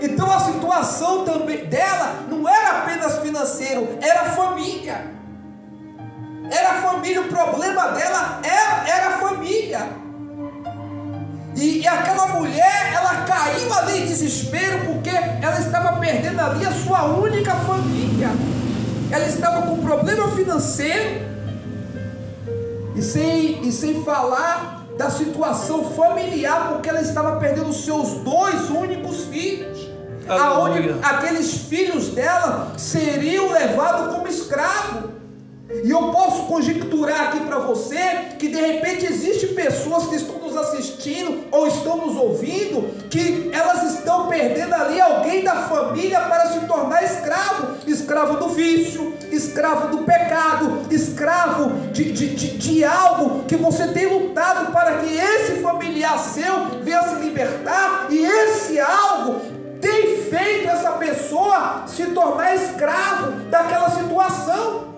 Então a situação também dela não era apenas financeiro, era família. Era família, o problema dela era família. E aquela mulher, ela caiu ali em desespero, porque ela estava perdendo ali a sua única família. Ela estava com problema financeiro, e sem falar da situação familiar, porque ela estava perdendo os seus 2 únicos filhos, aonde aqueles filhos dela seriam levados como escravos. E eu posso conjecturar aqui para você que de repente existem pessoas que estão nos assistindo ou estão nos ouvindo, que elas estão perdendo ali alguém da família para se tornar escravo, escravo do vício, escravo do pecado, escravo de algo que você tem lutado para que esse familiar seu venha se libertar, e esse algo tem feito essa pessoa se tornar escravo daquela situação.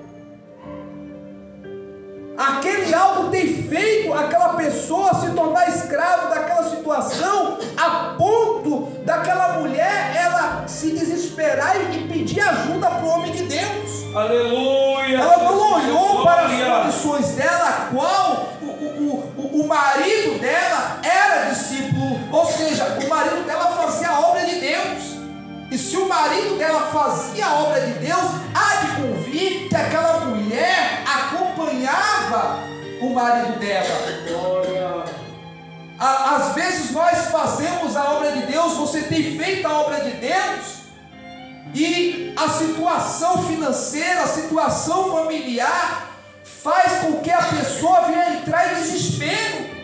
Aquele algo tem feito aquela pessoa se tornar escravo daquela situação, a ponto daquela mulher ela se desesperar e pedir ajuda para o homem de Deus. Aleluia! Ela não olhou para as condições dela, a qual o marido dela era discípulo, ou seja, o marido dela fazia a obra de Deus. E se o marido dela fazia a obra de Deus, há de convir que aquela mulher acompanhava o marido dela. Às vezes nós fazemos a obra de Deus, você tem feito a obra de Deus, e a situação financeira, a situação familiar faz com que a pessoa venha entrar em desespero,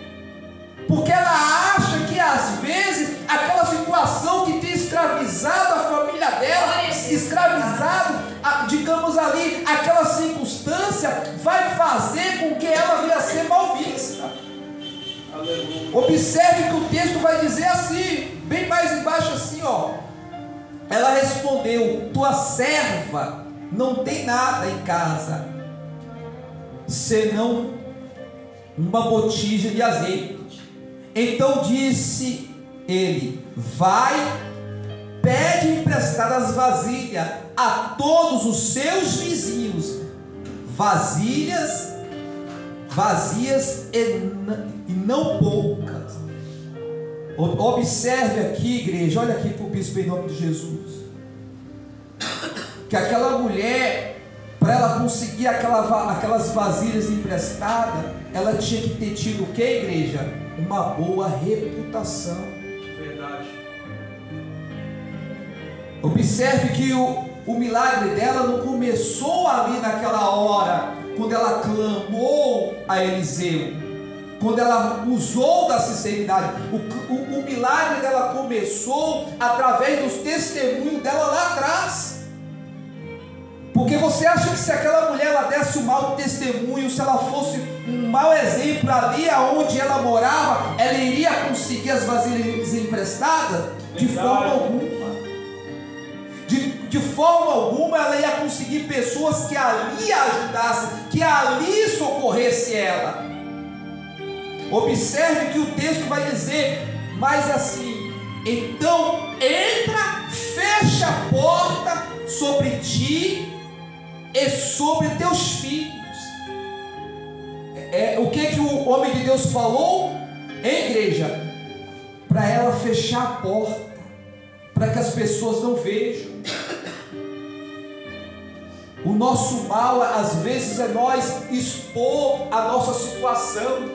porque ela acha que às vezes aquela situação que tem escravizado a família dela, escravizado, digamos ali, aquela circunstância, vai fazer com que ela venha a ser mal vista. Aleluia. Observe que o texto vai dizer assim, bem mais embaixo assim, ó. Ela respondeu: tua serva não tem nada em casa, senão uma botija de azeite. Então disse ele: vai, pede emprestadas vasilhas a todos os seus vizinhos, vasilhas vazias e não poucas. Observe aqui, igreja, olha aqui para o bispo em nome de Jesus, que aquela mulher, para ela conseguir aquelas vasilhas emprestadas, ela tinha que ter tido o que, igreja? Uma boa reputação. Verdade. Observe que o milagre dela não começou ali naquela hora, quando ela clamou a Eliseu, quando ela usou da sinceridade. O milagre dela começou através dos testemunhos dela lá atrás. Porque você acha que se aquela mulher ela desse um mau testemunho, se ela fosse um mau exemplo ali aonde ela morava, ela iria conseguir as vasilhas emprestadas? De forma alguma. De forma alguma ela ia conseguir pessoas que ali a ajudassem, que ali socorresse ela. Observe que o texto vai dizer mais assim: então entra, fecha a porta sobre ti e sobre teus filhos. O que o homem de Deus falou, hein, igreja? Para ela fechar a porta, para que as pessoas não vejam. O nosso mal às vezes é nós expor a nossa situação,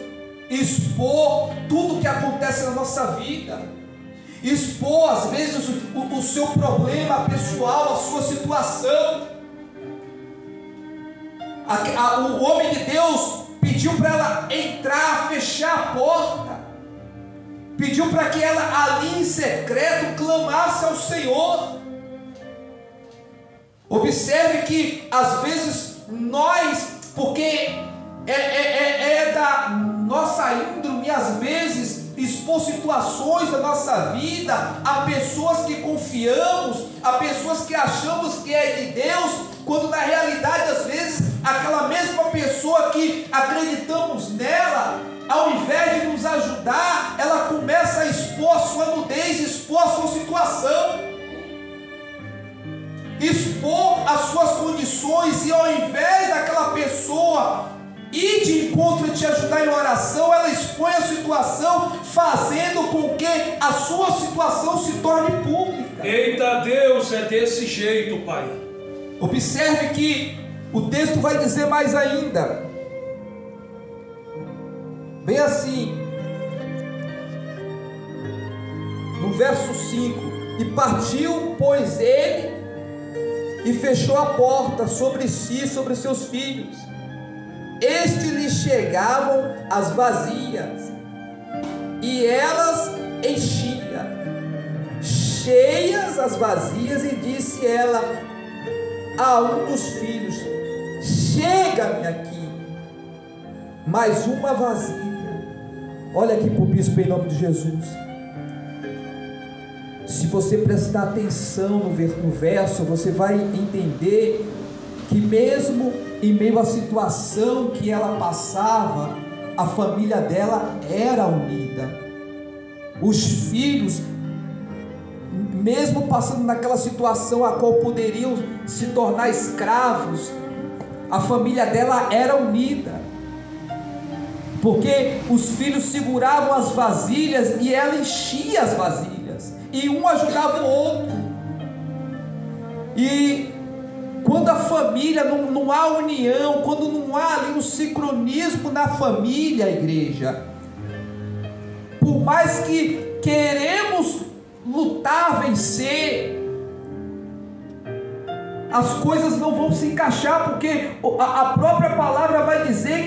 expor tudo que acontece na nossa vida, expor às vezes o seu problema pessoal, a sua situação. O homem de Deus pediu para ela entrar, fechar a porta, pediu para que ela ali em secreto clamasse ao Senhor. Observe que às vezes nós, porque é da nossa índole às vezes expor situações da nossa vida a pessoas que confiamos, a pessoas que achamos que é de Deus, quando na realidade às vezes aquela mesma pessoa que acreditamos nela, ao invés de nos ajudar, ela começa a expor a sua nudez, expor a sua situação. expor as suas condições, e ao invés daquela pessoa ir de encontro e te ajudar em oração, ela expõe a situação, fazendo com que a sua situação se torne pública. Eita Deus, é desse jeito, Pai. Observe que o texto vai dizer mais ainda, bem assim, no verso 5: e partiu, pois, ele, e fechou a porta sobre si e sobre seus filhos. Estes lhe chegavam as vazias, e elas enchia, cheias as vazias, e disse ela a um dos filhos: chega-me aqui mais uma vazia. Olha aqui para o bispo, em nome de Jesus. Se você prestar atenção no verso, você vai entender que mesmo em meio à situação que ela passava, a família dela era unida. Os filhos, mesmo passando naquela situação a qual poderiam se tornar escravos, a família dela era unida, porque os filhos seguravam as vasilhas e ela enchia as vasilhas, e um ajudava o outro. E quando a família não há união, quando não há ali um sincronismo na família, igreja, por mais que queremos lutar, vencer, as coisas não vão se encaixar, porque a própria palavra vai dizer